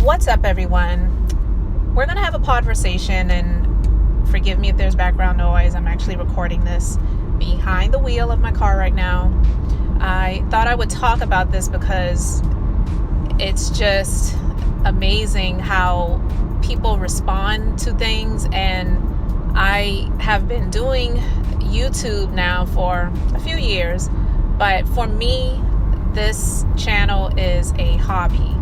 What's up, everyone? We're going to have a conversation, and forgive me if there's background noise. I'm actually recording this behind the wheel of my car right now. I thought I would talk about this because it's just amazing how people respond to things, and I have been doing YouTube now for a few years, but for me, this channel is a hobby.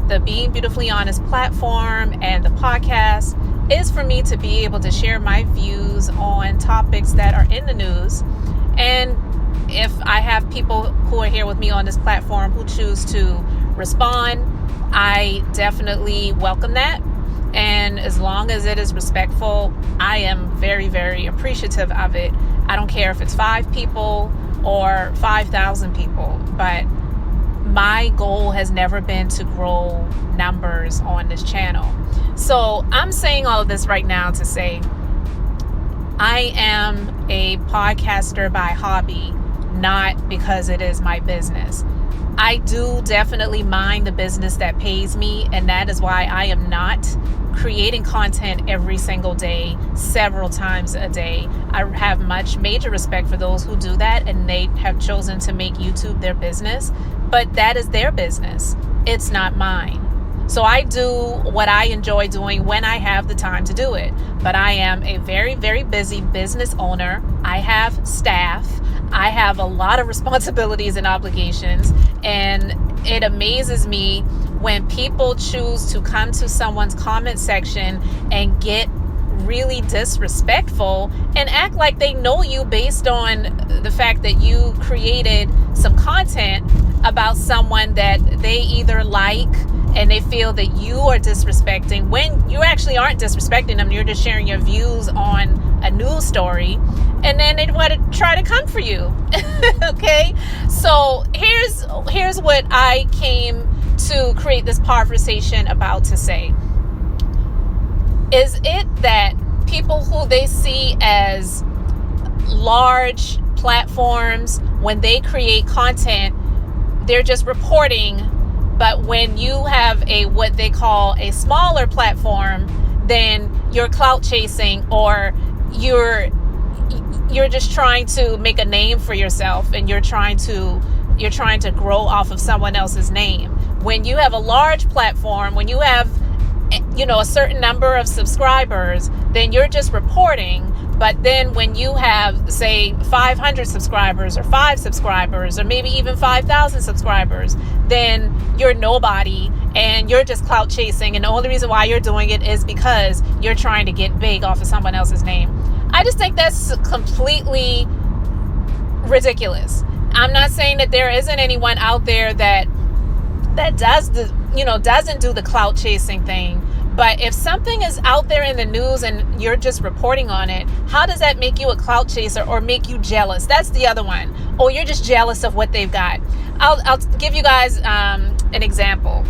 The Being Beautifully Honest platform and the podcast is for me to be able to share my views on topics that are in the news. And if I have people who are here with me on this platform who choose to respond, I definitely welcome that. And as long as it is respectful, I am very, very appreciative of it. I don't care if it's 5 people or 5,000 people, but my goal has never been to grow numbers on this channel. So I'm saying all of this right now to say I am a podcaster by hobby, not because it is my business. I do definitely mind the business that pays me, and that is why I am not creating content every single day, several times a day. I have major respect for those who do that, and they have chosen to make YouTube their business, but that is their business. It's not mine. So I do what I enjoy doing when I have the time to do it. But I am a very, very busy business owner. I have staff. I have a lot of responsibilities and obligations, and it amazes me when people choose to come to someone's comment section and get really disrespectful and act like they know you based on the fact that you created some content about someone that they either like and they feel that you are disrespecting, when you actually aren't disrespecting them. You're just sharing your views on a news story, and then they want to try to come for you. Okay, so here's what I came to create this conversation about to say. Is it that people who they see as large platforms, when they create content, they're just reporting, but when you have what they call a smaller platform, then you're clout chasing, or you're just trying to make a name for yourself, and you're trying to grow off of someone else's name. When you have a large platform, when you have a certain number of subscribers, then you're just reporting. But then when you have, say, 500 subscribers or 5 subscribers or maybe even 5,000 subscribers, then you're nobody and you're just clout chasing. And the only reason why you're doing it is because you're trying to get big off of someone else's name. I just think that's completely ridiculous. I'm not saying that there isn't anyone out there that doesn't do the clout chasing thing. But if something is out there in the news and you're just reporting on it, how does that make you a clout chaser or make you jealous? That's the other one. Or you're just jealous of what they've got. I'll give you guys an example.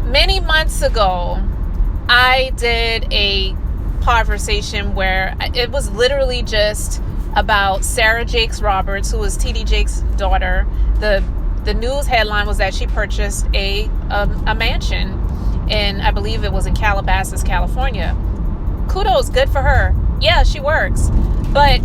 Many months ago, I did a conversation where it was literally just about Sarah Jakes Roberts, who was TD Jakes' daughter. The news headline was that she purchased a mansion, and I believe it was in Calabasas, California. Kudos, good for her. Yeah, she works. But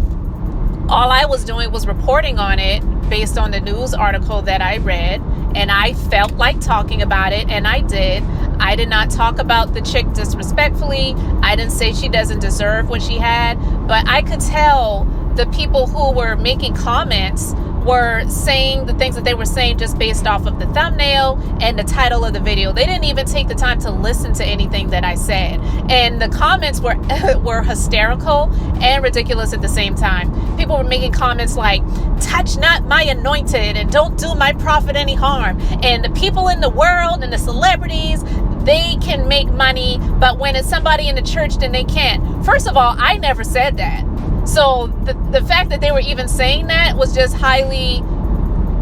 all I was doing was reporting on it based on the news article that I read, and I felt like talking about it, and I did. I did not talk about the chick disrespectfully. I didn't say she doesn't deserve what she had, but I could tell the people who were making comments were saying the things that they were saying just based off of the thumbnail and the title of the video. They didn't even take the time to listen to anything that I said. And the comments were hysterical and ridiculous at the same time. People were making comments like, "Touch not my anointed," and "Don't do my prophet any harm." And the people in the world and the celebrities, they can make money, but when it's somebody in the church, then they can't. First of all, I never said that. So the fact that they were even saying that was just highly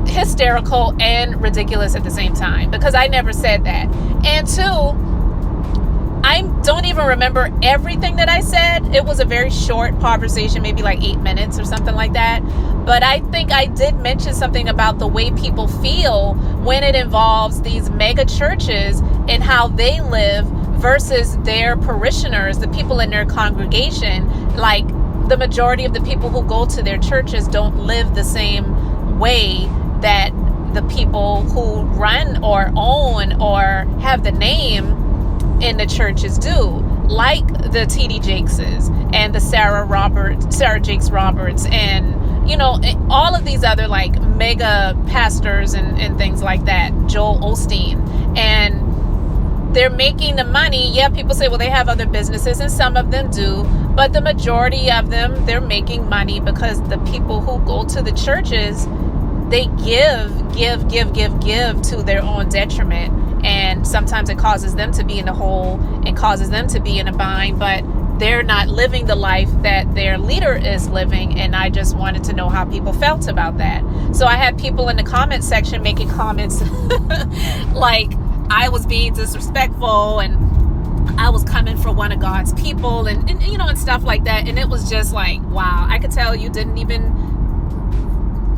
hysterical and ridiculous at the same time, because I never said that. And 2, I don't even remember everything that I said. It was a very short conversation, maybe like 8 minutes or something like that. But I think I did mention something about the way people feel when it involves these mega churches and how they live versus their parishioners, the people in their congregation. Like, the majority of the people who go to their churches don't live the same way that the people who run or own or have the name in the churches do, like the TD Jakeses and the Sarah Jakes Roberts, and all of these other like mega pastors and things like that, Joel Osteen. And they're making the money. Yeah, people say, well, they have other businesses, and some of them do, but the majority of them, they're making money because the people who go to the churches, they give to their own detriment. And sometimes it causes them to be in a hole and causes them to be in a bind, but they're not living the life that their leader is living. And I just wanted to know how people felt about that. So I had people in the comment section making comments like I was being disrespectful and I was coming for one of God's people and stuff like that. And it was just like, wow, I could tell you didn't even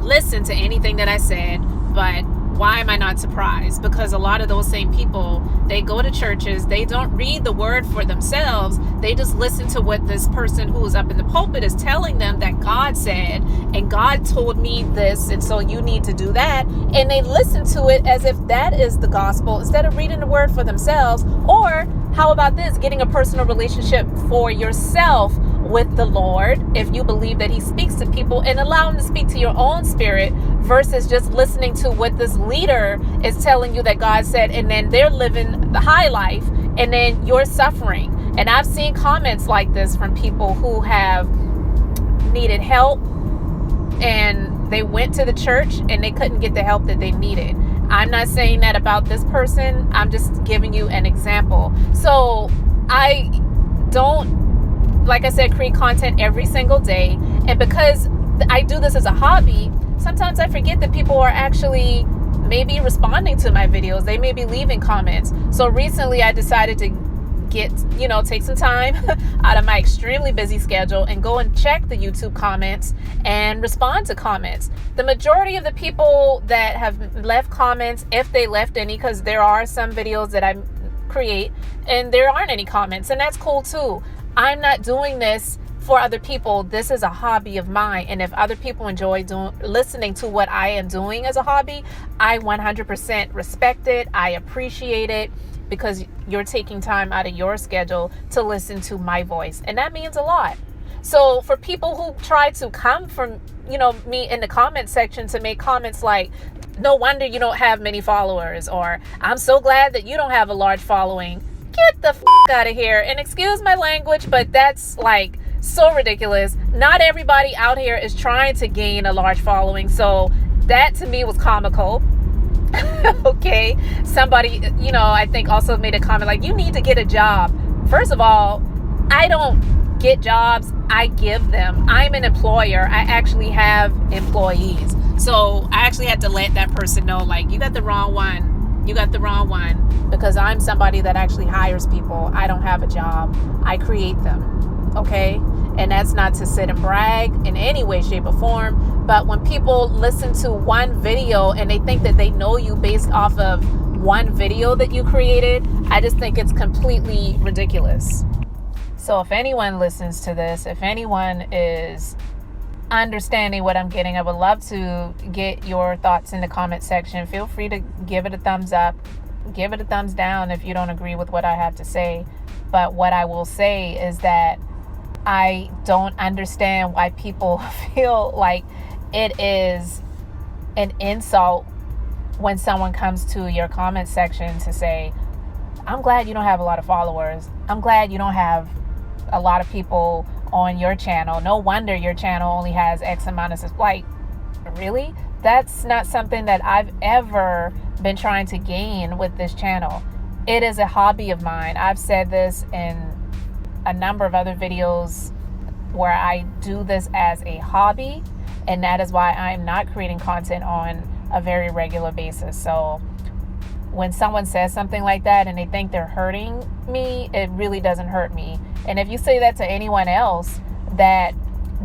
listen to anything that I said, but why am I not surprised? Because a lot of those same people, they go to churches, they don't read the word for themselves. They just listen to what this person who is up in the pulpit is telling them that God said, and God told me this, and so you need to do that. And they listen to it as if that is the gospel instead of reading the word for themselves. Or how about this? Getting a personal relationship for yourself with the Lord, if you believe that he speaks to people, and allow him to speak to your own spirit versus just listening to what this leader is telling you that God said, and then they're living the high life and then you're suffering. And I've seen comments like this from people who have needed help and they went to the church and they couldn't get the help that they needed. I'm not saying that about this person. I'm just giving you an example. So I don't, like I said, create content every single day. And because I do this as a hobby, sometimes I forget that people are actually maybe responding to my videos. They may be leaving comments. So recently I decided to take some time out of my extremely busy schedule and go and check the YouTube comments and respond to comments. The majority of the people that have left comments, if they left any, because there are some videos that I create and there aren't any comments, and that's cool too. I'm not doing this for other people. This is a hobby of mine, and if other people enjoy listening to what I am doing as a hobby, I 100% respect it. I appreciate it, because you're taking time out of your schedule to listen to my voice, and that means a lot. So for people who try to come from me in the comment section to make comments like, no wonder you don't have many followers, or I'm so glad that you don't have a large following, get the out of here. And excuse my language, but that's like so ridiculous. Not everybody out here is trying to gain a large following. So that to me was comical. Okay, somebody I think also made a comment like, you need to get a job. First of all, I don't get jobs, I give them. I'm an employer. I actually have employees. So I actually had to let that person know, like, you got the wrong one, because I'm somebody that actually hires people. I don't have a job, I create them. Okay, and that's not to sit and brag in any way, shape, or form. But when people listen to one video and they think that they know you based off of one video that you created, I just think it's completely ridiculous. So if anyone listens to this, if anyone is understanding what I'm getting, I would love to get your thoughts in the comment section. Feel free to give it a thumbs up, give it a thumbs down if you don't agree with what I have to say. But what I will say is that I don't understand why people feel like it is an insult when someone comes to your comment section to say, I'm glad you don't have a lot of followers. I'm glad you don't have a lot of people on your channel. No wonder your channel only has X amount of subscribers. Like, really? That's not something that I've ever been trying to gain with this channel. It is a hobby of mine. I've said this in a number of other videos where I do this as a hobby, and that is why I'm not creating content on a very regular basis. So when someone says something like that and they think they're hurting me, it really doesn't hurt me. And if you say that to anyone else that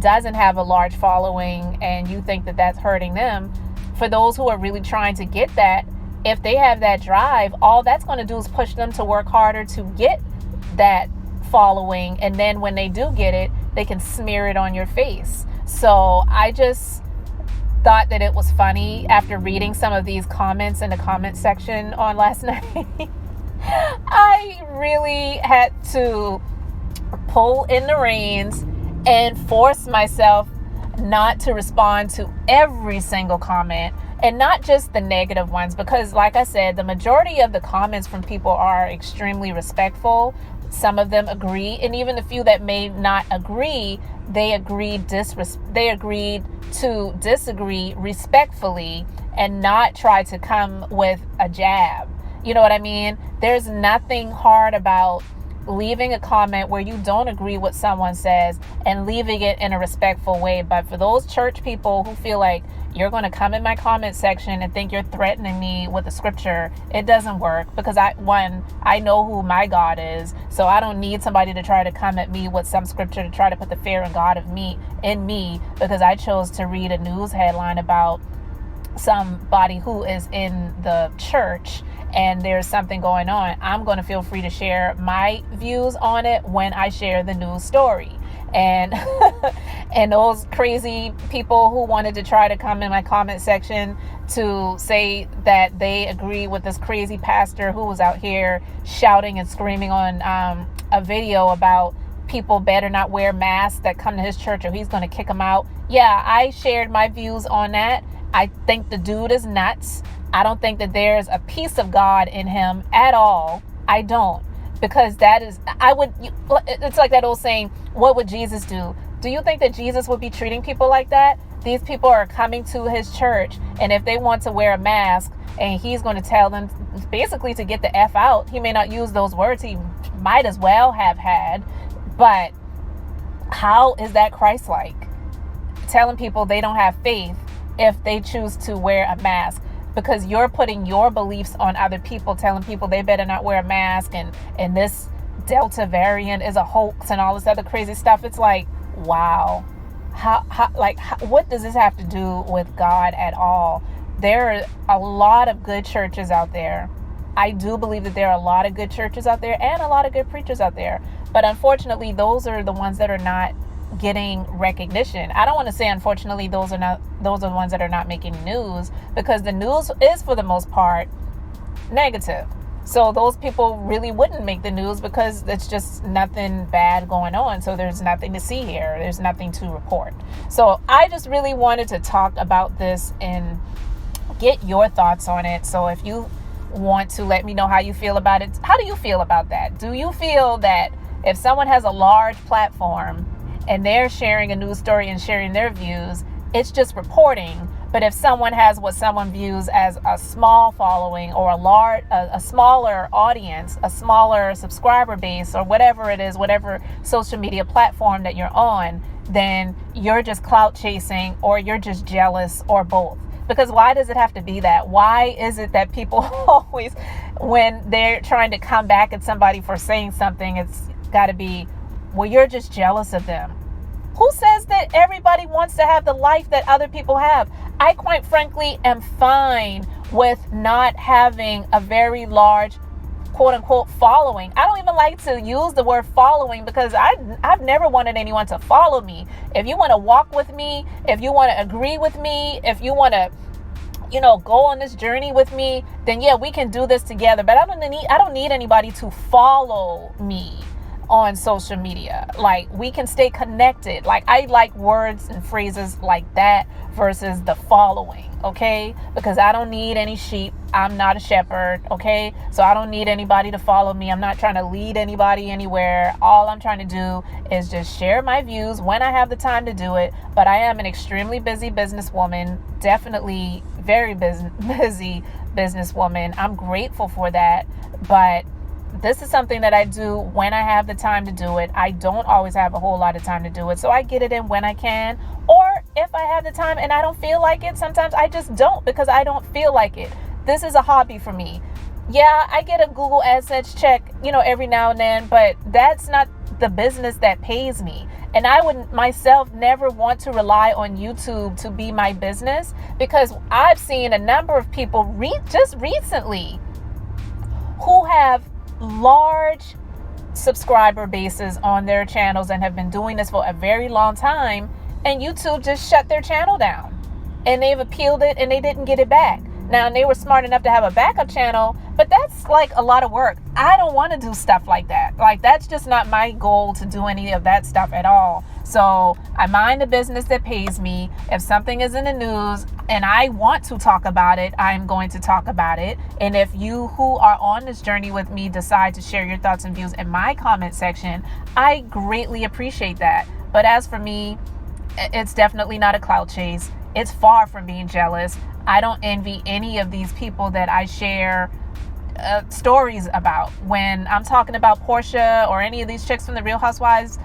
doesn't have a large following and you think that that's hurting them, for those who are really trying to get that, if they have that drive, all that's going to do is push them to work harder to get that following. And then when they do get it, they can smear it on your face. So I just thought that it was funny after reading some of these comments in the comment section on last night. I really had to pull in the reins and force myself not to respond to every single comment, and not just the negative ones, because like I said, the majority of the comments from people are extremely respectful. Some of them agree, and even the few that may not agree, they agreed to disagree respectfully and not try to come with a jab. You know what I mean? There's nothing hard about leaving a comment where you don't agree with someone says and leaving it in a respectful way. But for those church people who feel like you're going to come in my comment section and think you're threatening me with a scripture, it doesn't work, because I know who my God is. So I don't need somebody to try to come at me with some scripture to try to put the fear of God in me because I chose to read a news headline about somebody who is in the church and there's something going on. I'm going to feel free to share my views on it when I share the news story. And and those crazy people who wanted to try to come in my comment section to say that they agree with this crazy pastor who was out here shouting and screaming on a video about people better not wear masks that come to his church or he's going to kick them out. Yeah, I shared my views on that. I think the dude is nuts. I don't think that there's a piece of God in him at all. I don't. Because it's like that old saying, what would Jesus do? Do you think that Jesus would be treating people like that? These people are coming to his church, and if they want to wear a mask and he's going to tell them basically to get the F out, he may not use those words, he might as well have had, but how is that Christ-like? Telling people they don't have faith if they choose to wear a mask, because you're putting your beliefs on other people, telling people they better not wear a mask, and this Delta variant is a hoax and all this other crazy stuff. It's like, wow, what does this have to do with God at all? There are a lot of good churches out there. I do believe that there are a lot of good churches out there and a lot of good preachers out there, but unfortunately, those are the ones that are not getting recognition. I don't want to say unfortunately those are the ones that are not making news, because the news is for the most part negative. So those people really wouldn't make the news because it's just nothing bad going on. So there's nothing to see here. There's nothing to report. So I just really wanted to talk about this and get your thoughts on it. So if you want to let me know how you feel about it, how do you feel about that? Do you feel that if someone has a large platform and they're sharing a news story and sharing their views, it's just reporting? But if someone has what someone views as a small following or a smaller audience, a smaller subscriber base, or whatever it is, whatever social media platform that you're on, then you're just clout chasing, or you're just jealous, or both. Because why does it have to be that? Why is it that people always, when they're trying to come back at somebody for saying something, it's got to be, well, you're just jealous of them? Who says that everybody wants to have the life that other people have? I quite frankly am fine with not having a very large quote unquote following. I don't even like to use the word following, because I've never wanted anyone to follow me. If you want to walk with me, if you want to agree with me, if you want to go on this journey with me, then yeah, we can do this together. But I don't need anybody to follow me on social media. Like, we can stay connected. Like, I like words and phrases like that versus the following, okay? Because I don't need any sheep. I'm not a shepherd, okay? So I don't need anybody to follow me. I'm not trying to lead anybody anywhere. All I'm trying to do is just share my views when I have the time to do it. But I am an extremely busy businesswoman, definitely very busy businesswoman. I'm grateful for that. But this is something that I do when I have the time to do it. I don't always have a whole lot of time to do it, so I get it in when I can. Or if I have the time and I don't feel like it, sometimes I just don't, because I don't feel like it. This is a hobby for me. Yeah, I get a Google AdSense check, every now and then, but that's not the business that pays me. And I would myself never want to rely on YouTube to be my business, because I've seen a number of people just recently who have large subscriber bases on their channels and have been doing this for a very long time, and YouTube just shut their channel down, and they've appealed it and they didn't get it back. Now, they were smart enough to have a backup channel, but that's like a lot of work. I don't want to do stuff like that. Like, that's just not my goal to do any of that stuff at all. So I mind the business that pays me. If something is in the news and I want to talk about it, I'm going to talk about it. And if you who are on this journey with me decide to share your thoughts and views in my comment section, I greatly appreciate that. But as for me, it's definitely not a clout chase. It's far from being jealous. I don't envy any of these people that I share stories about. When I'm talking about Portia or any of these chicks from the Real Housewives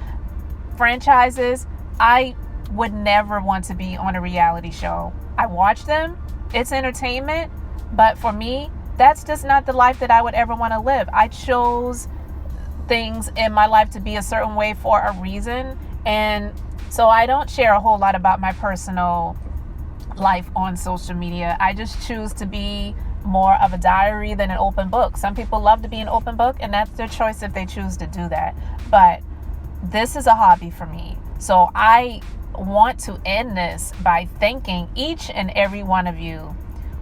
franchises, I would never want to be on a reality show. I watch them. It's entertainment. But for me, that's just not the life that I would ever want to live. I chose things in my life to be a certain way for a reason. And so I don't share a whole lot about my personal life on social media. I just choose to be more of a diary than an open book. Some people love to be an open book, and that's their choice if they choose to do that. But this is a hobby for me. So I want to end this by thanking each and every one of you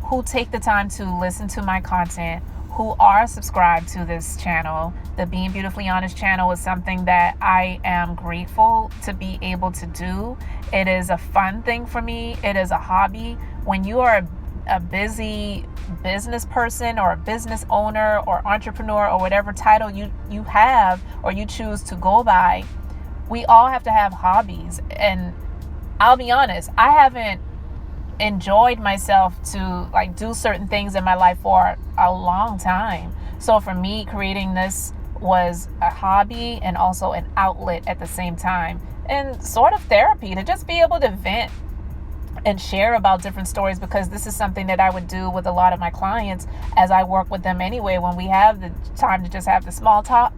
who take the time to listen to my content, who are subscribed to this channel. The Being Beautifully Honest channel is something that I am grateful to be able to do. It is a fun thing for me. It is a hobby. When you are a busy business person or a business owner or entrepreneur or whatever title you have or you choose to go by, we all have to have hobbies. And I'll be honest, I haven't enjoyed myself to like do certain things in my life for a long time. So for me, creating this was a hobby and also an outlet at the same time, and sort of therapy, to just be able to vent and share about different stories, because this is something that I would do with a lot of my clients as I work with them anyway. When we have the time to just have the small talk,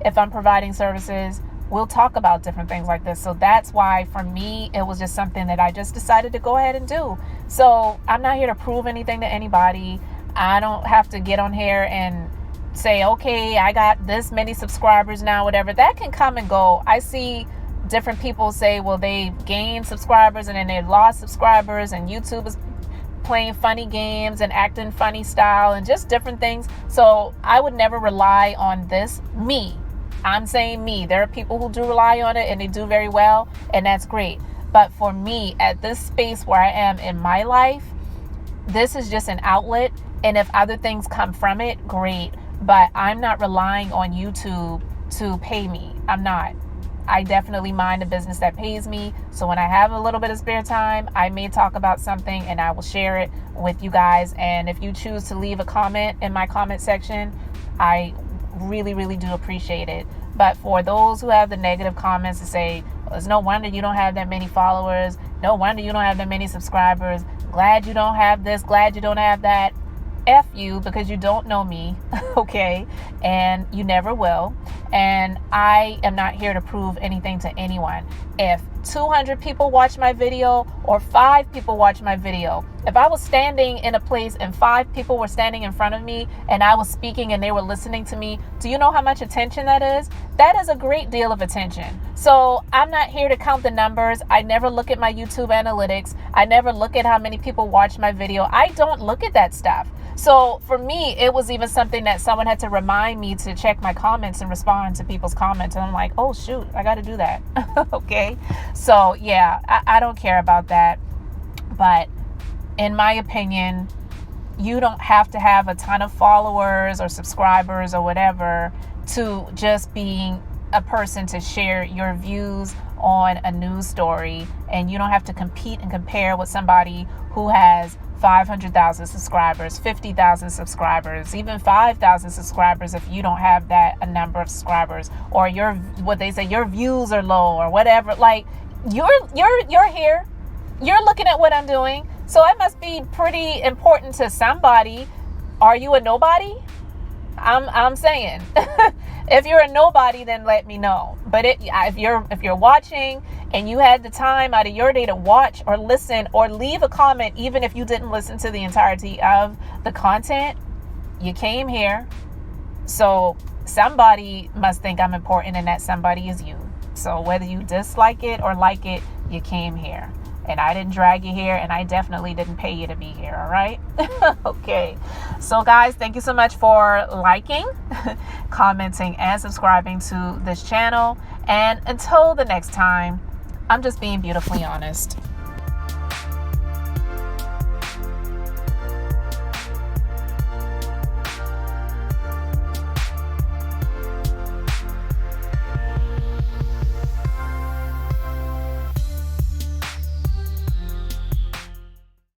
if I'm providing services, we'll talk about different things like this. So that's why for me, it was just something that I just decided to go ahead and do. So I'm not here to prove anything to anybody. I don't have to get on here and say, okay, I got this many subscribers now, whatever. That can come and go. I see different people say, well, they gained subscribers and then they lost subscribers, and YouTube is playing funny games and acting funny style and just different things. So I would never rely on this. I'm saying me. There are people who do rely on it and they do very well, and that's great. But for me, at this space where I am in my life, this is just an outlet. And if other things come from it, great. But I'm not relying on YouTube to pay me. I'm not. I definitely mind a business that pays me. So when I have a little bit of spare time, I may talk about something and I will share it with you guys. And if you choose to leave a comment in my comment section, I really, really do appreciate it. But for those who have the negative comments to say, well, it's no wonder you don't have that many followers, no wonder you don't have that many subscribers, glad you don't have this, glad you don't have that, F you, because you don't know me, okay? And you never will. And I am not here to prove anything to anyone. If 200 people watch my video or 5 people watch my video, if I was standing in a place and 5 people were standing in front of me and I was speaking and they were listening to me, do you know how much attention that is? That is a great deal of attention. So I'm not here to count the numbers. I never look at my YouTube analytics. I never look at how many people watch my video. I don't look at that stuff. So for me, it was even something that someone had to remind me to check my comments and respond to people's comments. And I'm like, oh, shoot, I got to do that. Okay. So, yeah, I don't care about that. But in my opinion, you don't have to have a ton of followers or subscribers or whatever to just being a person to share your views on a news story. And you don't have to compete and compare with somebody who has 500,000 subscribers, 50,000 subscribers, even 5,000 subscribers if you don't have that a number of subscribers, or your, what they say, your views are low or whatever. Like, you're here, you're looking at what I'm doing, so it must be pretty important to somebody. Are you a nobody? I'm saying If you're a nobody, then let me know. But if you're watching and you had the time out of your day to watch or listen or leave a comment, even if you didn't listen to the entirety of the content, you came here. So somebody must think I'm important, and that somebody is you. So whether you dislike it or like it, you came here. And I didn't drag you here, and I definitely didn't pay you to be here, all right? Okay. So, guys, thank you so much for liking, commenting, and subscribing to this channel. And until the next time, I'm just being beautifully honest.